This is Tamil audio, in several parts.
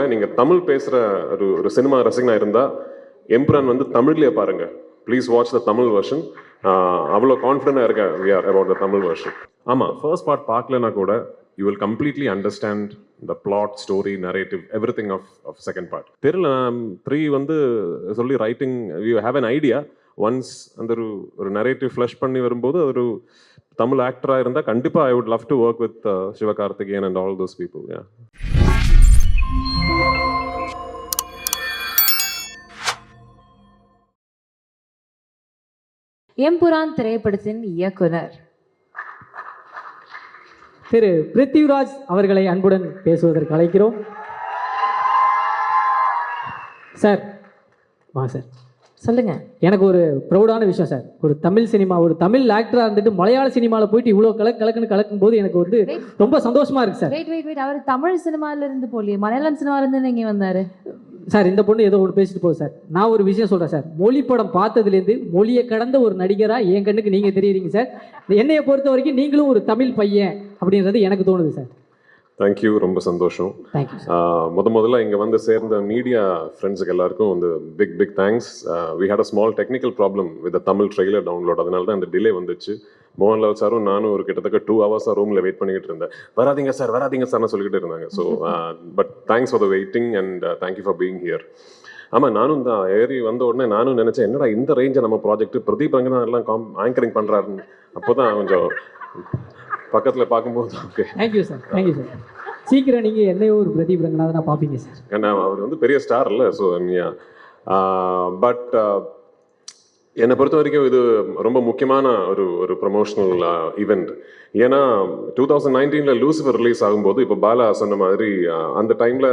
சொல்கிறேன், நீங்கள் தமிழ் பேசுகிற ஒரு சினிமா ரசிகனாக இருந்தால் எம்புரான் வந்து தமிழ்லேயே பாருங்கள். Please watch the Tamil version. அவ்வளோ கான்ஃபிடென்ட்டாக இருக்கேன் we are about the Tamil version. ஆமாம், ஃபர்ஸ்ட் பார்ட் பார்க்கலனா கூட you will completely understand the plot, story, narrative, everything of second part. தெரியல, 3 வந்து சொல்லி writing you have an idea. Once அந்த ஒரு நரேட்டிவ் ஃப்ளஷ் பண்ணி வரும்போது ஒரு தமிழ் ஆக்டராக இருந்தால் கண்டிப்பாக I would love to work with Sivakarthikeyan and all those people. Yeah. Empuraan திரைப்படத்தின் இயக்குனர் திரு பிருத்திவிராஜ் அவர்களை அன்புடன் பேசுவதற்கு அழைக்கிறோம். சார் சார் சொல்லுங்க. எனக்கு ஒரு ப்ரௌடான விஷயம் சார். ஒரு தமிழ் சினிமா, ஒரு தமிழ் ஆக்டராக இருந்துட்டு மலையாள சினிமாவில் போயிட்டு இவ்வளோ கலக்குன்னு கலக்கும் போது எனக்கு வந்து ரொம்ப சந்தோஷமா இருக்கு சார். வெயிட் அவர் தமிழ் சினிமால இருந்து போலியே, மலையாளம் சினிமால இருந்து நீங்க வந்தாரு சார். இந்த பொண்ணு ஏதோ ஒன்று பேசிட்டு போகுது சார். நான் ஒரு விஷயம் சொல்கிறேன் சார். மொழி படம் பார்த்ததுலேருந்து மொழியை கடந்த ஒரு நடிகராக என் கண்ணுக்கு நீங்கள் தெரியுறீங்க சார். என்னையை பொறுத்த வரைக்கும் நீங்களும் ஒரு தமிழ் பையன் அப்படின்றது எனக்கு தோணுது சார். தேங்க்யூ, ரொம்ப சந்தோஷம். முதல்ல இங்கே வந்து சேர்ந்த மீடியா ஃப்ரெண்ட்ஸுக்கு எல்லாருக்கும் வந்து big thanks. We had a small technical problem with Tamil trailer download. அதனால தான் இந்த டிலே வந்துச்சு. மோகன்லால் சாரும் நானும் ஒரு கிட்டத்தட்ட 2 hours ரூமில் வெயிட் பண்ணிக்கிட்டு இருந்தேன். வராதிங்க சார்னு சொல்லிக்கிட்டு இருந்தாங்க. So but thanks for the waiting and thank you for being here. ஆமாம், நானும் தான் ஏறி வந்த உடனே நானும் நினச்சேன், என்னடா இந்த ரேஞ்சை நம்ம ப்ராஜெக்ட் பிரதீப் ரங்கனா எல்லாம் ஆங்கரிங் பண்ணுறாருன்னு. அப்போ தான் கொஞ்சம் பக்கத்தில் பார்க்கும்போது ஓகே. Thank you sir. சீக்கிரம் நீங்கள் என்னையோ ஒரு பிரதீப் ரங்கநாதனா பார்ப்பீங்க சார். ஏன்னா அவர் வந்து பெரிய ஸ்டார் இல்லை. ஸோ பட் என்னை பொறுத்த வரைக்கும் இது ரொம்ப முக்கியமான ஒரு ப்ரொமோஷனல் ஈவெண்ட். ஏன்னா 2019 லூசிஃபர் ரிலீஸ் ஆகும்போது இப்போ பாலா சொன்ன மாதிரி அந்த டைமில்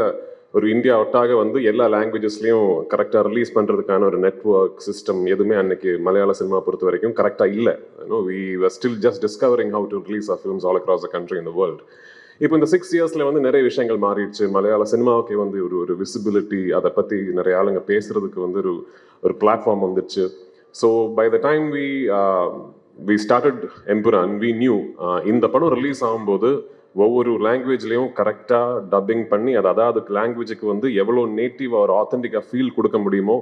ஒரு இந்தியா ஒட்டாக வந்து எல்லா லாங்குவேஜஸ்லையும் கரெக்டாக ரிலீஸ் பண்ணுறதுக்கான ஒரு நெட்வொர்க் சிஸ்டம் எதுவுமே அன்னைக்கு மலையாள சினிமா பொறுத்த வரைக்கும் கரெக்டாக இல்லை. We were still just discovering how to release of films all across the country in the world. இப்போ இந்த 6 yearsல வந்து நிறைய விஷயங்கள் மாறிடுச்சு. மலையாள சினிமாவுக்கு வந்து ஒரு விசிபிலிட்டி, அதை பற்றி நிறைய ஆளுங்க பேசுறதுக்கு வந்து ஒரு பிளாட்ஃபார்ம் வந்துடுச்சு. So by the time we started Empuran, we knew இந்த படம் ரிலீஸ் ஆகும்போது ஒவ்வொரு லாங்குவேஜ்லேயும் கரெக்டாக டப்பிங் பண்ணி அதாவது லாங்குவேஜுக்கு வந்து எவ்வளோ நேட்டிவ் ஒரு ஆத்தென்டிக்காக ஃபீல் கொடுக்க முடியுமோ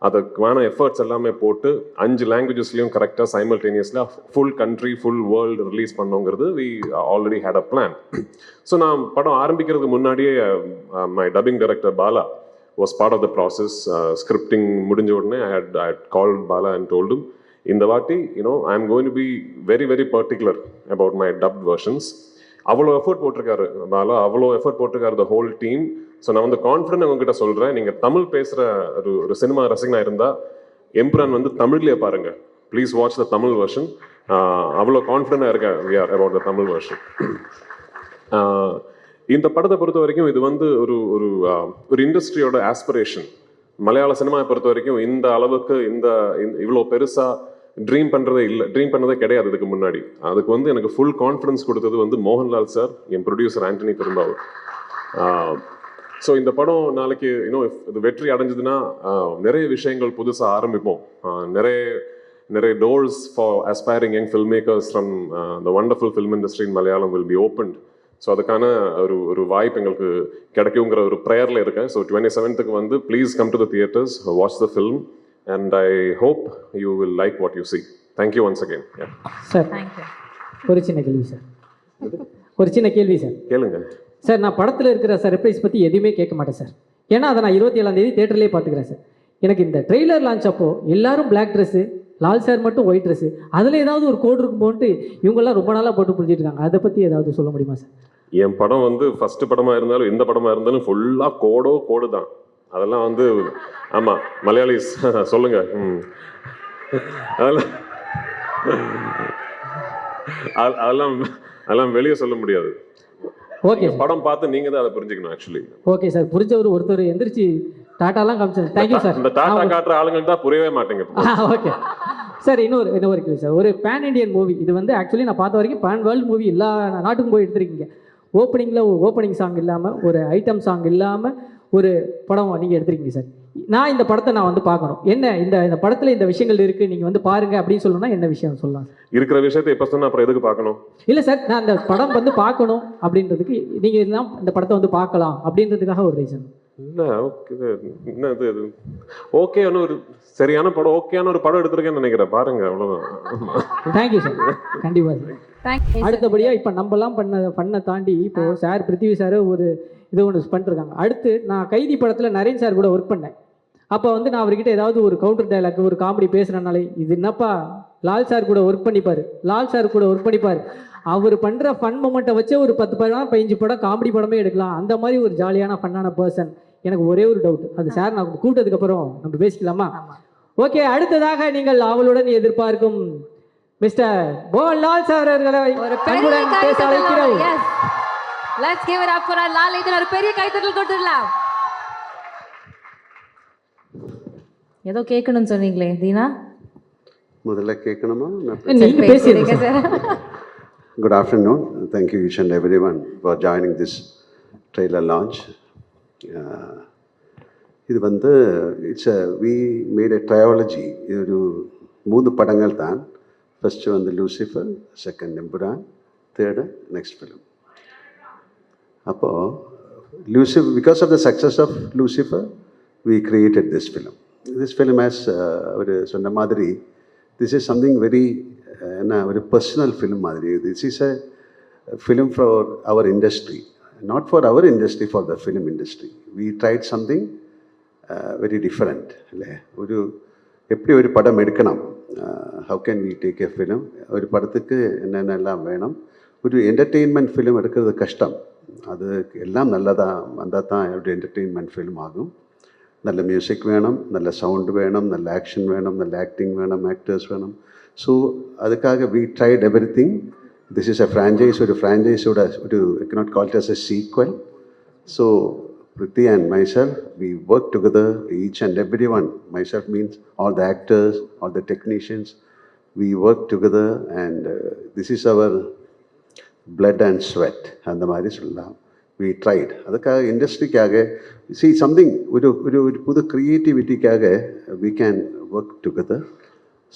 அதுக்கான எஃபர்ட்ஸ் எல்லாமே போட்டு 5 லாங்குவேஜஸ்லையும் கரெக்டாக சைமல்டேனியஸில் full country full world release பண்ணோங்கிறது we already had a plan. So நான் படம் ஆரம்பிக்கிறதுக்கு முன்னாடியே my dubbing director Bala was part of the process. Scripting முடிஞ்ச உடனே I had called Bala and told him, இந்த வாட்டி I am going to be very very particular about my dubbed versions. அவ்வளோ எஃபர்ட் போட்டிருக்காரு பாலா, அவ்வளோ எஃபர்ட் போட்டிருக்காரு the whole team. ஸோ நான் வந்து கான்ஃபிடென்ட் உங்ககிட்ட சொல்கிறேன், நீங்கள் தமிழ் பேசுகிற ஒரு சினிமா ரசிகனாக இருந்தால் எம்புரான் வந்து தமிழ்லேயே பாருங்கள். Please watch the Tamil version. அவ்வளோ கான்ஃபிடென்ட்டாக இருக்கேன் we are about the Tamil version. இந்த படத்தை பொறுத்த வரைக்கும் இது வந்து ஒரு இண்டஸ்ட்ரியோட ஆஸ்பிரேஷன். மலையாள சினிமாவை பொறுத்த வரைக்கும் இந்த அளவுக்கு இவ்வளோ பெருசாக ட்ரீம் பண்ணதே கிடையாது இதுக்கு முன்னாடி. அதுக்கு வந்து எனக்கு ஃபுல் கான்ஃபிடன்ஸ் கொடுத்தது வந்து மோகன்லால் சார், என் ப்ரொடியூசர் ஆண்டனி பெரும்பாவூர். ஸோ இந்த படம் நாளைக்கு இது வெற்றி அடைஞ்சதுன்னா நிறைய விஷயங்கள் புதுசாக ஆரம்பிப்போம். நிறைய doors for aspiring young filmmakers from the wonderful film industry in Malayalam will be opened. So அதுக்கான ஒரு வாய்ப்பு எங்களுக்கு கிடைக்குங்கிற ஒரு ப்ரேயரில் இருக்கேன். ஸோ 27th வந்து please come to the theatres, watch the film and I hope you will like what you see. Thank you once again. Sir ஒரு சின்ன கேள்வி சார். கேளுங்க சார். நான் படத்தில் இருக்கிற சர்ப்ரைஸ் பற்றி எதுவுமே கேட்க மாட்டேன் சார். ஏன்னா அதை நான் 27ஆம் தேட்டர்லேயே பார்த்துக்கிறேன் சார். எனக்கு இந்த ட்ரெய்லர் லான்ச் அப்போ எல்லாரும் பிளாக் ட்ரெஸ்ஸு, லால் சார் மட்டும் ஒயிட் ட்ரெஸ்ஸு, அதில் ஏதாவது ஒரு கோடு இருக்கும் போட்டு இவங்கெல்லாம் ரொம்ப நாளாக போட்டு புரிஞ்சிட்டு இருக்காங்க. அதை பற்றி ஏதாவது சொல்ல முடியுமா சார்? என் படம் வந்து ஃபர்ஸ்ட் படமாக இருந்தாலும் எந்த படமாக இருந்தாலும் ஃபுல்லாக கோடு தான். அதெல்லாம் வந்து ஆமாம் மலையாளிஸ் சொல்லுங்க. அதெல்லாம் வெளியே சொல்ல முடியாது. ஓகே, படம் பார்த்து நீங்கள் தான் அதை புரிஞ்சுக்கணும். Actually okay sir. ஒருத்தர் எந்திரிச்சு டாட்டாலாம் காமிச்சார். Thank you sir. இந்த டாட்டா காட்டுற ஆளுங்களுக்கு தான் புரியவே மாட்டேங்க. Okay sir. இன்னொரு கேள்வி சார். ஒரு பேன் இண்டியன் மூவி இது வந்து ஆக்சுவலி நான் பார்த்த வரைக்கும் பேன் வேர்ல்டு மூவி எல்லா நாட்டுக்கும் போய் எடுத்துருக்கீங்க. ஓப்பனிங் சாங் இல்லாமல், ஒரு ஐட்டம் சாங் இல்லாமல் ஒரு படம் நீங்கள் எடுத்துருக்கீங்க சார். நான் இந்த படத்தை வந்து பார்க்கணும். என்ன இந்த படத்தில் இந்த விஷயங்கள் இருக்குது, நீங்கள் வந்து பாருங்க அப்படின்னு சொல்லணும்னா என்ன விஷயம் சொல்லலாம்? இருக்கிற விஷயத்தை இப்போ சொன்னால் அப்புறம் எதுக்கு பார்க்கணும்? இல்லை சார், நான் இந்த படம் வந்து பார்க்கணும் அப்படின்றதுக்கு நீங்கள் எல்லாம் இந்த படத்தை வந்து பார்க்கலாம் அப்படின்றதுக்காக ஒரு ரீசன். இல்லை ஓகே என்ன இது ஓகே ஒரு சரியான படம் ஓகேயான ஒரு படம் எடுத்திருக்கேன்னு நினைக்கிறேன் பாருங்க அவ்வளோதான். தேங்க்யூ சார், கண்டிப்பாக சார். தேங்க்யூ. அடுத்தபடியாக இப்போ நம்மலாம் பண்ணை தாண்டி இப்போ சார் பிருத்திவி சார் ஒரு இது ஒன்று பண்ணிருக்காங்க. அடுத்து நான் கைதி படத்தில் நரேன் சார் கூட ஒர்க் பண்ணேன். அப்போ வந்து நான் அவர்கிட்ட ஏதாவது ஒரு கவுண்டர் டைலாக் ஒரு காமெடி பேசுகிறனாலே இது என்னப்பா லால் சார் கூட ஒர்க் பண்ணிப்பார், லால் சார் கூட ஒர்க் பண்ணிப்பார், அவர் பண்ணுற ஃபன் மொமெண்ட்டை வச்சே ஒரு 10 படம் 15 படம் காமெடி படமே எடுக்கலாம். அந்த மாதிரி ஒரு ஜாலியான ஃபன்னான பர்சன். எனக்கு ஒரே ஒரு டவுட், அது சார் நான் கூப்பிட்டதுக்கப்புறம் நம்ம பேசிக்கலாமா? ஓகே, அடுத்ததாக நீங்கள் அவளுடன் எதிர்பார்க்கும் மிஸ்டர் மோகன்லால் சார் அவர்களை ஒரு அன்புடன் பேச அழைக்கிறோம். Yes. Let's give it up for our Lal. இது ஒரு பெரிய கைத்தட்டல் கொடுத்துடலாம். ஏதோ கேட்கணும்னு சொன்னீங்களே தீனா, முதல்ல கேட்கணுமா? நீங்க பேசுறீங்க sir. Good afternoon. Thank you each and everyone for joining this trailer launch. இது வந்து we made a trilogy. இது ஒரு 3 படங்கள் தான். ஃபர்ஸ்ட் வந்து Lucifer, second Empuraan, third next film. அப்போது Lucifer, because of the success of Lucifer we created this film. This film has ஒரு சொன்ன மாதிரி this is something very என்ன ஒரு பர்சனல் ஃபிலிம் மாதிரி. This is a film for our industry, not for our industry, for the film industry. We tried something very different. இல்லை ஒரு எப்படி ஒரு படம் எடுக்கணும், how can we take a film, ஒரு படத்துக்கு என்னென்னலாம் வேணும். ஒரு என்டர்டெயின்மெண்ட் ஃபிலிம் எடுக்கிறது கஷ்டம். அது எல்லாம் நல்லதாக வந்தால் தான் ஒரு என்டர்டெயின்மெண்ட் ஃபிலிம் ஆகும். நல்ல மியூசிக் வேணும், நல்ல சவுண்டு வேணும், நல்ல ஆக்ஷன் வேணும், நல்ல ஆக்டிங் வேணும், ஆக்டர்ஸ் வேணும். ஸோ அதுக்காக we tried everything. This is a franchise. ஒரு ஃப்ரான்ச்சைஸோட ஒரு ஐ cannot call it as a sequel. So Priti and myself, we work together, each and everyone. Myself means all the actors, all the technicians. We work together and this is our blood and sweat. அந்த மாதிரி சொல்லலாம். We tried. அதுக்காக இண்டஸ்ட்ரிக்காக see something ஒரு புது க்ரியேட்டிவிட்டிக்காக we can work together.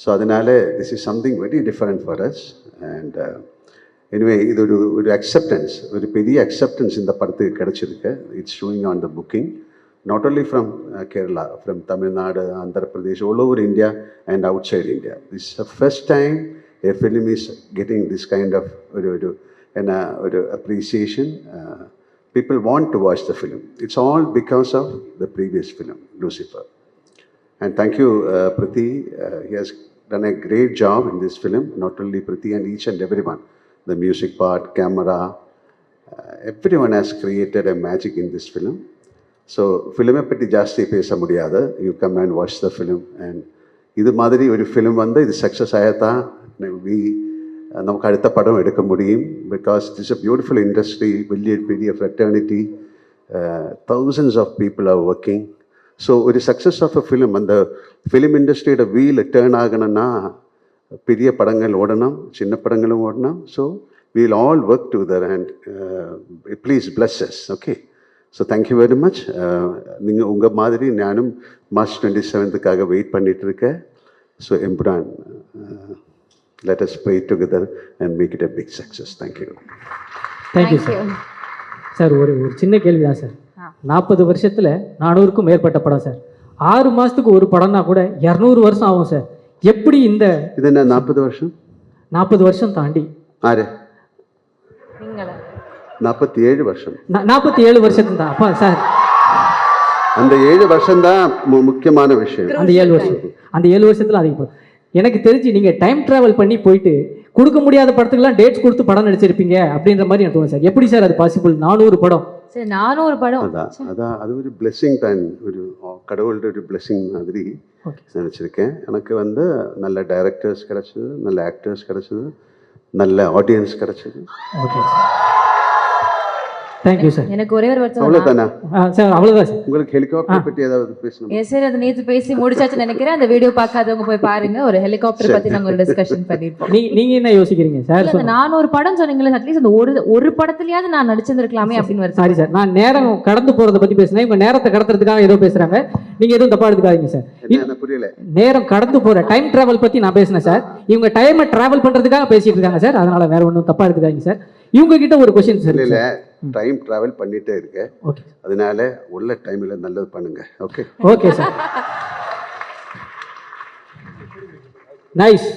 So அதனால this is something very different for us. And anyway, இது ஒரு அக்செப்டன்ஸ், ஒரு பெரிய அக்செப்டன்ஸ் இந்த படத்துக்கு கிடச்சிருக்கு. It's showing on the booking, not only from Kerala, from Tamil Nadu, Andhra Pradesh, all over India and outside India. This is the first time a film is getting this kind of ஒரு appreciation. People want to watch the film. It's all because of the previous film, Lucifer. And thank you, Priti. He has done a great job in this film. Not only Priti and each and everyone. The music part, camera, everyone has created a magic in this film. So, film பற்றி ஜாஸ்தி பேச முடியாது. You come and watch the film. And இது மாதிரி ஒரு film வந்து இது சக்ஸஸ் ஆகத்தான் நமக்கு அடுத்த படம் எடுக்க முடியும். Because it is a beautiful industry, பெரிய fraternity, thousands of people are working. So ஒரு சக்ஸஸ் ஆஃப் அ ஃபிலிம், அந்த ஃபிலிம் இண்டஸ்ட்ரியோட வீல் டேர்ன் ஆகணும்னா பெரிய படங்கள் ஓடணும், சின்ன படங்களும் ஓடணும். So we'll all work together and please bless us. Okay, so thank you very much. நீங்கள் உங்கள் மாதிரி நானும் மார்ச் 27th வெயிட் பண்ணிட்டு இருக்கேன். So Empuraan, let us pray together and make it a big success. Thank you. Thank you sir. Sir ஒரு சின்ன கேள்வி தான் சார். 40 வருஷத்தில் 400க்கும் மேற்பட்ட படம் சார். 6 மாதத்துக்கு ஒரு படம்னா கூட 200 வருஷம் ஆகும் சார். எப்படி இந்த இது என்ன 40 வருஷம்? 40 வருஷம் தாண்டி ஆறு 47 வருஷம். 47 வருஷத்துக்கு தான் அப்பா சார். அந்த 7 வருஷம் தான் முக்கியமான விஷயம். அந்த 7 வருஷத்தில் அதிகம். எனக்கு தெரிஞ்சு நீங்கள் டைம் ட்ராவல் பண்ணி போயிட்டு கொடுக்க முடியாத படத்துக்கெல்லாம் டேட்ஸ் கொடுத்து படம் நடிச்சிருப்பீங்க அப்படின்ற மாதிரி எனக்கு தோணும் சார். எப்படி சார் அது பாசிபிள்? 400 படம். சரி, 400 படம். அதான் அது ஒரு பிளெஸ்ஸிங் தான், ஒரு கடவுளோட ஒரு பிளெஸ்ஸிங் மாதிரி நினச்சிருக்கேன். எனக்கு வந்து நல்ல டைரக்டர்ஸ் கிடச்சிது, நல்ல ஆக்டர்ஸ் கிடச்சிது, நல்ல ஆடியன்ஸ் கிடச்சிது. Okay sir, thank you sir. எனக்கு ஒரே ஒரு வருஷம் அவ்வளோதானா சார்? அவ்வளோதான் சார். உங்களுக்கு ஹெலிகாப்டர் பற்றி ஏதாவது பேசணும்? எஸ் சார், அது நேற்று பேசி முடிச்சாச்சுன்னு நினைக்கிறேன். அந்த வீடியோ பார்க்காதவங்க போய் பாருங்க. ஒரு ஹெலிகாப்டர் பற்றி நாங்கள் ஒரு டிஸ்கஷன் பண்ணியிருப்போம். நீங்க என்ன யோசிக்கிறீங்க சார்? அந்த 400 படம் சொன்னீங்களே, அட்லீஸ்ட் அந்த ஒரு படத்துலயாவது நான் நடிச்சிருந்திருக்கலாமே அப்படின்னு வருது. சாரி சார், நான் நேரம் கடந்து போறதை பத்தி பேசுனேன். இவங்க நேரத்தை கடத்துறதுக்காக ஏதோ பேசுறாங்க. நீங்க எதுவும் தப்பா எடுத்துக்காதீங்க சார். புரியல. நேரம் கடந்து போற டைம் டிராவல் பத்தி நான் பேசினேன் சார். இவங்க டைமை டிராவல் பண்றதுக்காக பேசிட்டு இருக்காங்க சார். அதனால வேற ஒன்றும் தப்பா எடுத்துக்காதீங்க சார். இவங்க கிட்ட ஒரு கொஸ்டின் சார். இல்ல டைம் ட்ராவல் பண்ணிகிட்டே இருக்கேன். ஓகே அதனால உள்ள டைமில் நல்லது பண்ணுங்கள். Okay okay sir. Nice.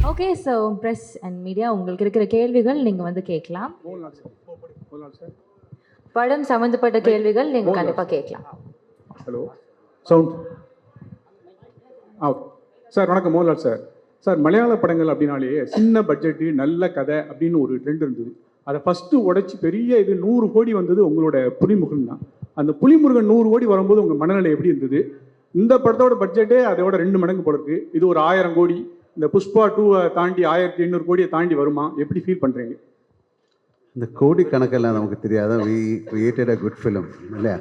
Okay, so press and media உங்களுக்கு இருக்கிற கேள்விகள் நீங்கள் வந்து கேட்கலாம். படம் சம்மந்தப்பட்ட கேள்விகள் நீங்கள் கண்டிப்பாக கேட்கலாம். Hello sound sir. வணக்கம் மோகன்லால் சார். சார், மலையாள படங்கள் அப்படின்னாலே சின்ன பட்ஜெட்டு நல்ல கதை அப்படின்னு ஒரு ட்ரெண்ட் இருந்தது. அதை ஃபஸ்ட்டு உடைச்சி பெரிய இது 100 கோடி வந்தது உங்களோட புலிமுருகன் தான். அந்த புலிமுருகன் 100 கோடி வரும்போது உங்கள் மனநிலை எப்படி இருந்தது? இந்த படத்தோட பட்ஜெட்டே அதோட 2 மடங்கு போல இருக்கு. இது ஒரு 1000 கோடி, இந்த புஷ்பா 2 தாண்டி 1800 கோடியை தாண்டி வருமா? எப்படி ஃபீல் பண்ணுறீங்க? இந்த கோடி கணக்கெல்லாம் நமக்கு தெரியாத. We created a good film இல்லையா?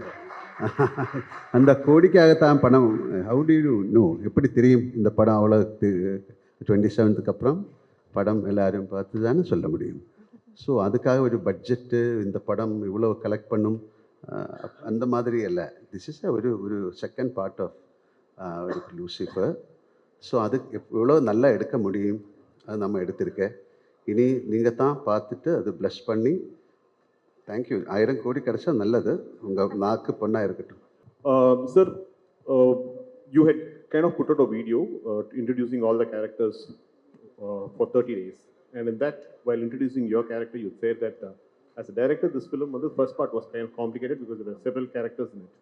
அந்த கோடிக்காகத்தான் படம். How do you know? எப்படி தெரியும் இந்த படம் அவ்வளோ 27க்கு அப்புறம் படம் எல்லாரும் பார்த்து தானே சொல்ல முடியும். ஸோ அதுக்காக ஒரு பட்ஜெட்டு இந்த படம் இவ்வளோ கலெக்ட் பண்ணும் அந்த மாதிரி அல்ல. திஸ் இஸ் ஒரு செகண்ட் பார்ட் ஆஃப் ஒரு லூசிஃபர். ஸோ அது எவ்வளோ நல்லா எடுக்க முடியும் அது நம்ம எடுத்திருக்கேன். இனி நீங்கள் தான் பார்த்துட்டு அது ப்ளஷ் பண்ணி தேங்க்யூ. 1000 கோடி கிடச்சா நல்லது. உங்கள் நாக்கு பொண்ணாக இருக்கட்டும். Sir, you had kind of put out a video introducing all the characters for 30 days. And in that, while introducing your character, you said that as a director, this film, the first part was kind of complicated because there were several characters in it.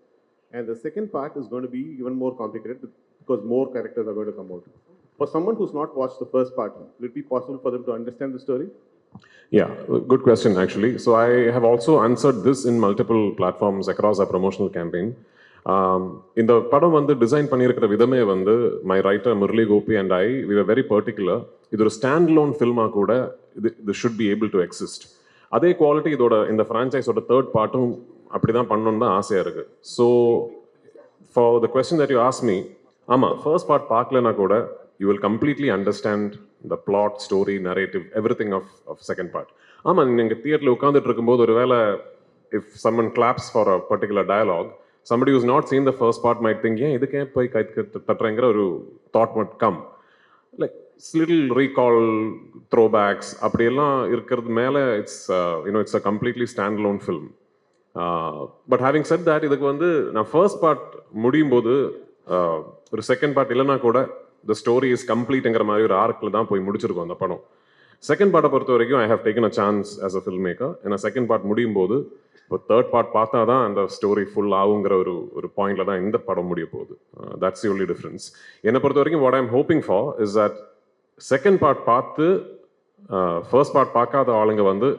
And the second part is going to be even more complicated because more characters are going to come out. For someone who's not watched the first part, will it be possible for them to understand the story? Yeah, good question actually. So I have also answered this in multiple platforms across our promotional campaign. இந்த படம் வந்து டிசைன் பண்ணியிருக்கிற விதமே வந்து my writer Murali Gopy and we were very particular. இது ஒரு ஸ்டாண்ட் லோன் ஃபில்மாக கூட இது should be able to exist. அதே குவாலிட்டி இதோட இந்த ஃப்ரான்ச்சைஸோட 3rd பார்ட்டும் அப்படி தான் பண்ணணும்னு தான் ஆசையாக இருக்குது. So for the question that you ask me, ஆமாம், ஃபர்ஸ்ட் பார்ட் பார்க்கலனா கூட you will completely understand the plot, story, narrative, everything of second part. ஆமாம், நீங்கள் தியேட்டரில் உட்காந்துட்டு இருக்கும்போது ஒரு வேளை if someone claps for a particular dialogue, somebody who's not seen the first part might think, ஏன் இதுக்கே போய் கை தட்டுறங்கிற ஒரு thought might come. Like little recall, throwbacks அப்படியெல்லாம் இருக்கிறது மேலே it's a completely standalone film. But having said that, இதுக்கு வந்து நான் ஃபர்ஸ்ட் பார்ட் முடியும் போது ஒரு செகண்ட் பார்ட் இல்லைனா கூட the story is completeங்கிற மாதிரி ஒரு ஆர்க்கில் தான் போய் முடிச்சிருக்கோம் அந்த படம். செகண்ட் பார்ட்டை பொறுத்த வரைக்கும் I have taken a chance as a filmmaker. ஏன்னா செகண்ட் பார்ட் முடியும் போது இப்போ 3rd பார்ட் பார்த்தா தான் அந்த ஸ்டோரி ஃபுல் ஆகுங்கிற ஒரு பாயிண்ட்ல தான் இந்த படம் முடிய போகுது. That's the only difference. என்னை பொறுத்த வரைக்கும் what I'm hoping for is that second part பார்த்து ஃபர்ஸ்ட் பார்ட் பார்க்காத ஆளுங்க வந்து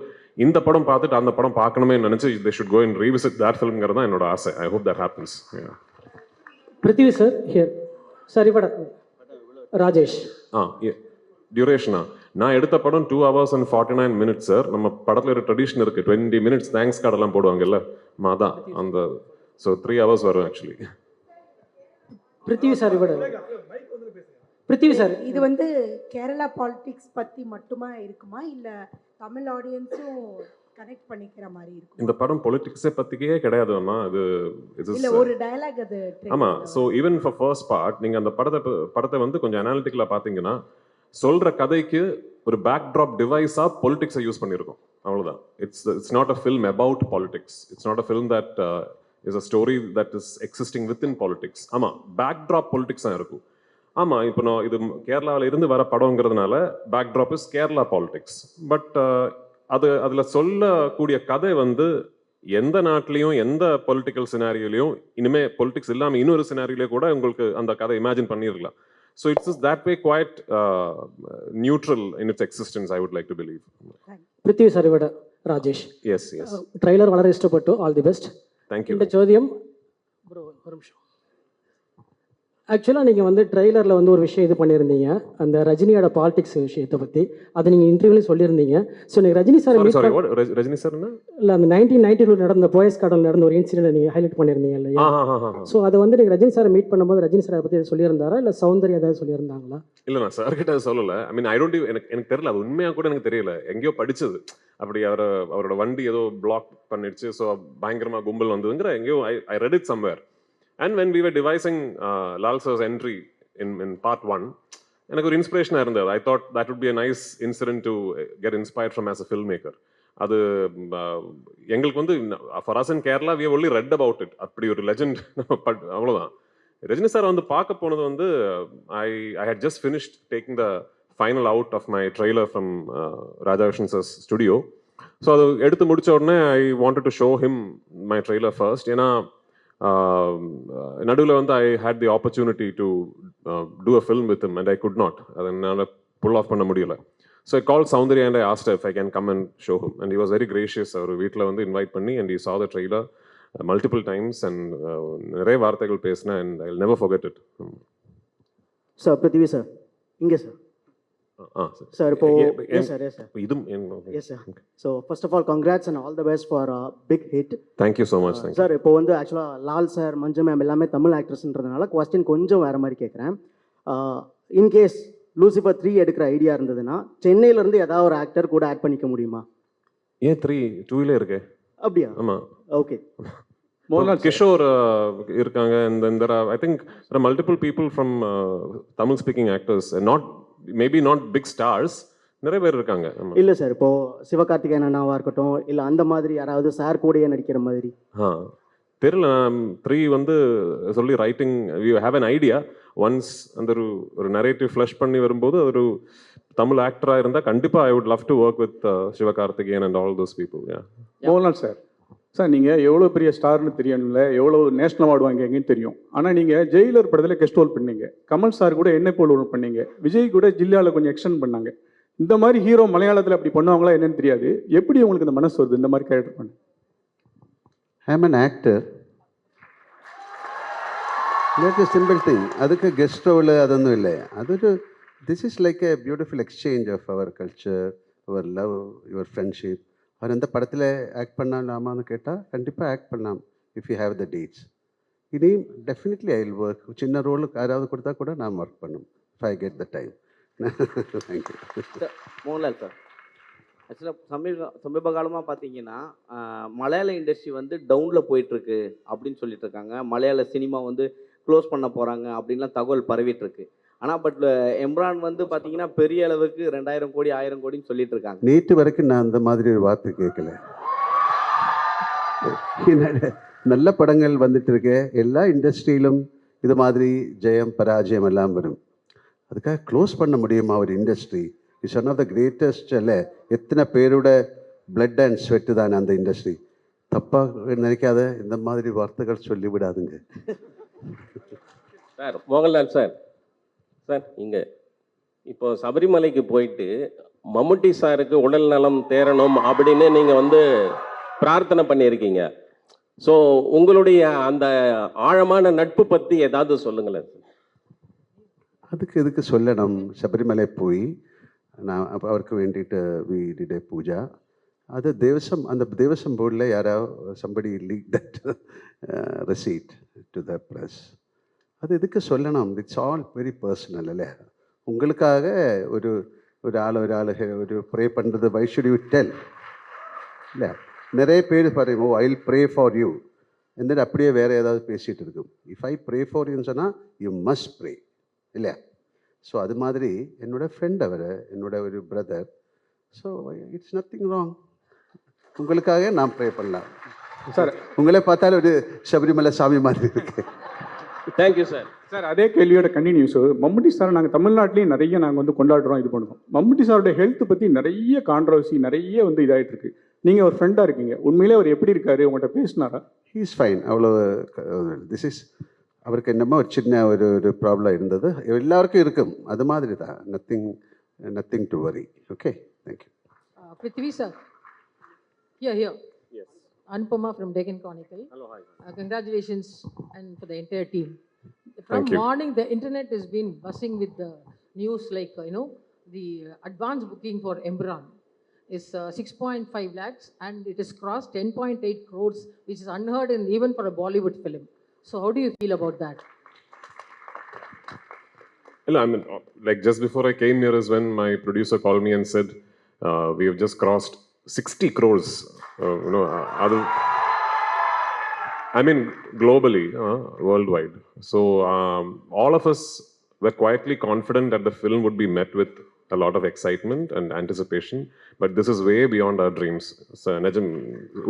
இந்த படம் பார்த்துட்டு அந்த படம் பார்க்கணுமே நினச்சி they should go and revisit that filmங்கிறது தான் என்னோட ஆசை. I hope that happens. Yeah. Prithvi sir here. Sir இவட ராஜேஷ். டியூரேஷனா நான் எடுத்த படம் 2 hours and 49 minutes சார். நம்ம படத்தில் ஒரு ட்ரெடிஷன் இருக்குது, 20 minutes தேங்க்ஸ் கார்டெல்லாம் போடுவாங்கல்ல, அதான் அந்த. ஸோ 3 hours வரும் ஆக்சுவலி. பிருத்திவி சார் இவட. பிருத்திவி சார், இது வந்து கேரளா பாலிடிக்ஸ் பற்றி மட்டுமா இருக்குமா இல்லை தமிழ் ஆடியன்ஸும் கனெக்ட் பண்ணிக்கிற மாதிரி இருக்கும்? இந்த படம் பொலிட்டிக்ஸை பற்றிக்கே கிடையாதுமா. அது இல்லை ஒரு டயலாக் அது. ஆமாம். So even for first part நீங்கள் அந்த படத்தை வந்து கொஞ்சம் அனாலிட்டிக்கலாக பார்த்தீங்கன்னா சொல்கிற கதைக்கு ஒரு பேக்ட்ராப் டிவைஸாக பொலிட்டிக்ஸை யூஸ் பண்ணியிருக்கோம், அவ்வளோதான். It's not a film about politics. It's not a film that is a story that is existing within politics. ஆமாம், பேக்ட்ராப் பொலிட்டிக்ஸ் தான் இருக்கும். ஆமாம், இப்போ நான் இது கேரளாவில் இருந்து வர படங்கிறதுனால backdrop is Kerala politics. But அதில் சொல்லக்கூடிய கதை வந்து எந்த நாட்டிலையும் எந்த பொலிட்டிக்கல் சினாரியோலையும் இனிமேல் பொலிட்டிக்ஸ் இல்லாமல் இன்னொரு சினாரியோலையும் கூட உங்களுக்கு அந்த கதை இமேஜின் பண்ணிடலாம். So it's just that way quite neutral in its existence, I would like to believe. Prithvi sir இவட ராஜேஷ். Yes. ட்ரைலர் வளர இஷ்டப்பட்டு all the best. Thank you. இந்த சோதியம் ப்ரோ ஒரு நிமிஷம். ஆக்சுவலாக நீங்கள் வந்து ட்ரெய்லரில் வந்து ஒரு விஷயம் இது பண்ணியிருந்தீங்க, அந்த ரஜினியோட பாலிடிக்ஸ் விஷயத்தை பற்றி. அதை நீங்கள் இன்டர்வியூலையும் சொல்லியிருந்தீங்க. ஸோ நீங்கள் ரஜினி சார் ரஜினி சார் இல்லை அந்த 1992 நடந்த போயஸ் கார்டன் நடந்த ஒரு இன்சிடென்ட் நீங்கள் ஹைலைட் பண்ணியிருந்தீங்க இல்லையா? ஸோ அதை வந்து நீங்கள் ரஜினி சாரை மீட் பண்ணும்போது ரஜினி சாரை பற்றி சொல்லியிருந்தாரா இல்லை சௌந்தர்யா ஏதாவது சொல்லியிருந்தாங்களா? இல்லை, நான் சார் கிட்ட சொல்லலை. ஐ மீன் எனக்கு தெரியல, அது உண்மையாக கூட எனக்கு தெரியல. எங்கேயோ படிச்சது அப்படி அவரோட வண்டி ஏதோ பிளாக் பண்ணிடுச்சு, ஸோ பயங்கரமாக கும்பல் வந்ததுங்கிற எங்கேயோ I read it somewhere. And when we were devising Lal sir's entry in part 1, எனக்கு ஒரு இன்ஸ்பிரேஷனாக இருந்தது. I thought that would be a nice incident to get inspired from as a filmmaker. அது எங்களுக்கு வந்து for us in Kerala we only read about it, அப்படி ஒரு லெஜெண்ட் அவ்வளோதான். ரஜினி சார் வந்து பார்க்க போனது வந்து I had just finished taking the final out of my trailer from Rajakrishnan sir studio. So அது எடுத்து முடிச்ச உடனே I wanted to show him my trailer first. ஏன்னா நடுவில் வந்து I had the opportunity to do a film with him and I could not, அதை என்னால் புல் ஆஃப் பண்ண முடியல. So I call Soundarya and I asked if I can come and show him and he was very gracious. அவர் வீட்டில் வந்து இன்வைட் பண்ணி and he saw the trailer multiple times and நிறைய வார்த்தைகள் பேசினேன் and I will never forget it. Sir Prithvi sir இங்கே சார். சார் இப்போ எஸ் சார் இதுவும் yes sir. So first of all congrats and all the best for big hit. Thank you so much. Sir இப்போ வந்து ஆக்சுவலாக லால் சார், மஞ்சு மேம் எல்லாமே தமிழ் ஆக்ட்ரஸ்ன்றதுனால கொஸ்டின் கொஞ்சம் வேறு மாதிரி கேட்குறேன். இன்கேஸ் லூசிஃபர் 3 எடுக்கிற ஐடியா இருந்ததுன்னா சென்னையிலேருந்து ஏதாவது ஒரு ஆக்டர் கூட ஆட் பண்ணிக்க முடியுமா? ஏன் 2 இருக்கு? அப்படியா? ஆமாம். ஓகே. மோகன்லால் கிஷோர் இருக்காங்க. and there are I think there are multiple people from Tamil speaking actors, maybe not big stars, நிறைய பேர் இருக்காங்க. இல்லை சார், இப்போ சிவகார்த்திகேயன் அண்ணாவாக இருக்கட்டும், இல்லை அந்த மாதிரி யாராவது சார் கூடயே நடிக்கிற மாதிரி. தெரியல. 3 வந்து சொல்லி writing we have an idea. Once அந்த ஒரு நரேட்டிவ் ஃப்ளஷ் பண்ணி வரும்போது ஒரு தமிழ் ஆக்டராக இருந்தால் கண்டிப்பாக I would love to work with Sivakarthikeyan and all those people. Mohanlal sir, sir நீங்கள் எவ்வளோ பெரிய ஸ்டார்னு தெரியணும்ல, எவ்வளோ நேஷனல் அவார்டு வாங்கிங்கன்னு தெரியும். ஆனால் நீங்கள் ஜெயிலர் படத்தில் கெஸ்ட் ரோல் பண்ணீங்க, கமல் சார் கூட என்ன போல் ரோல் பண்ணீங்க, விஜய் கூட ஜில்லாவில் கொஞ்சம் எக்ஸ்டெண்ட் பண்ணாங்க. இந்த மாதிரி ஹீரோ மலையாளத்தில் அப்படி பண்ணுவாங்களா என்னன்னு தெரியாது. எப்படி உங்களுக்கு இந்த மனசு வருது இந்த மாதிரி கேரக்டர் பண்ண? I am an actor. It is simple thing. அதுக்கு கெஸ்ட் ரோல் அതൊന്നും இல்லை. അതൊരു this is like a beautiful exchange of our culture, our love, your friendship. அவர் எந்த படத்தில் ஆக்ட் பண்ணலாமான்னு கேட்டால் கண்டிப்பாக ஆக்ட் பண்ணலாம் if you have the dates. இனியும் டெஃபினெட்லி ஐ வில் ஒர்க். சின்ன ரோலுக்கு யாராவது கொடுத்தா கூட நான் ஒர்க் பண்ணும் if I get the time. Thank you. Mohanlal sir, ஆக்சுவலாக சமீப காலமாக பார்த்தீங்கன்னா மலையாள இண்டஸ்ட்ரி வந்து டவுனில் போயிட்டுருக்கு அப்படின்னு சொல்லிட்டு இருக்காங்க. மலையாள சினிமா வந்து க்ளோஸ் பண்ண போகிறாங்க அப்படின்லாம் தகவல் பரவிட்டுருக்கு. ஆனால் பட் எம்ரான் வந்து பார்த்தீங்கன்னா பெரிய அளவுக்கு 2000 கோடி 1000 கோடின்னு சொல்லிட்டு இருக்காங்க. நேற்று வரைக்கும் நான் அந்த மாதிரி ஒரு வார்த்தை கேட்கல. நல்ல படங்கள் வந்துட்டு இருக்கு. எல்லா இண்டஸ்ட்ரியிலும் இது மாதிரி ஜெயம் பராஜயம் எல்லாம் வரும். அதுக்காக க்ளோஸ் பண்ண முடியுமா ஒரு industry? It's one of the greatest. இல்லை, எத்தனை பேரோட பிளட் அண்ட் ஸ்வெட்டு தானே அந்த இண்டஸ்ட்ரி. தப்பாக நினைக்காத இந்த மாதிரி வார்த்தைகள் சொல்லிவிடாதுங்க. சார் மோகன்லால் சார், சார் இங்கே இப்போ சபரிமலைக்கு போயிட்டு மம்முட்டி சாருக்கு உடல் நலம் தேரணும் அப்படின்னு நீங்கள் வந்து பிரார்த்தனை பண்ணியிருக்கீங்க. ஸோ உங்களுடைய அந்த ஆழமான நட்பு பற்றி ஏதாவது சொல்லுங்களேன். அதுக்கு எதுக்கு சொல்லணும்? சபரிமலை போய் நான் அவருக்கு வேண்டிட்டு வி டிட் எ பூஜா. அது தேவசம், அந்த தேவசம் போர்டில் யாராவது somebody leak that receipt to the press. அது எதுக்கு சொல்லணும்? It's all very personal. இல்லை, உங்களுக்காக ஒரு ஒரு ப்ரே பண்ணுறது வை ஷுட் யூ டெல்? இல்லை, நிறைய பேர் பாருங்க, oh I will pray for you എന്നിട്ട് அப்படியே வேறு ஏதாவது பேசிகிட்டு இருக்கும். இஃப் ஐ ப்ரே ஃபார் யூன்னு சொன்னால் யூ மஸ்ட் ப்ரே, இல்லையா? ஸோ அது மாதிரி என்னோடய ஃப்ரெண்ட் அவர், என்னோட ஒரு brother. So it's nothing wrong. உங்களுக்காக நான் ப்ரே பண்ணலாம். சார் உங்களே பார்த்தாலும் ஒரு சபரிமலை சாமி மாதிரி இருக்கு. Thank you sir. சார் அதே கேள்வியோட கண்டினியூஸ். மம்முட்டி சார் நாங்கள் தமிழ்நாட்டிலையும் நிறைய நாங்கள் வந்து கொண்டாடுறோம், இது பண்ணுறோம். மம்முட்டி சாரோட ஹெல்த் பற்றி நிறைய கான்ட்ரவர்சி, நிறைய வந்து இதாகிட்டு இருக்கு. நீங்கள் ஒரு ஃப்ரெண்டாக இருக்கீங்க, உண்மையிலே அவர் எப்படி இருக்காரு? உங்கள்கிட்ட பேசினாரா? He is fine. அவ்வளோ திஸ் இஸ் அவருக்கு என்னமோ ஒரு சின்ன ஒரு ப்ராப்ளம் இருந்தது, எல்லாருக்கும் இருக்கும், அது மாதிரி தான். Nothing to worry. Okay, thank you. Prithvi sir, here. Yes. Anupama from Deccan Chronicle. Hello, hi. Congratulations and for the entire team. From Thank you. morning, the internet has been buzzing with the news like, the advance booking for Embran is 6.5 lakhs and it has crossed 10.8 crores, which is unheard in even for a Bollywood film. So how do you feel about that? I mean, like just before I came here is when my producer called me and said, we have just crossed 60 crores, I mean, globally, worldwide. So all of us were quietly confident that the film would be met with a lot of excitement and anticipation, but this is way beyond our dreams. So நிஜம்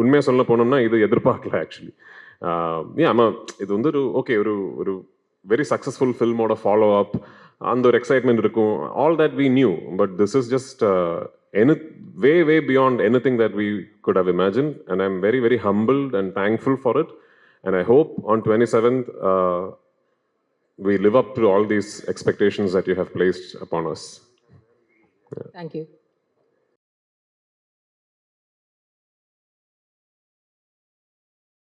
உண்மையாக சொல்ல போனோம்னா இது எதிர்பார்க்கல ஆக்சுவலி. ஆமாம், இது வந்து ஒரு ஒரு வெரி சக்ஸஸ்ஃபுல் ஃபில்மோட ஃபாலோ அப், அந்த ஒரு எக்ஸைட்மெண்ட் இருக்கும், all that we knew, but this is just way beyond anything that we could have imagined, and I'm very, very humbled and thankful for it, and I hope on 27th we live up to all these expectations that you have placed upon us. Thank you.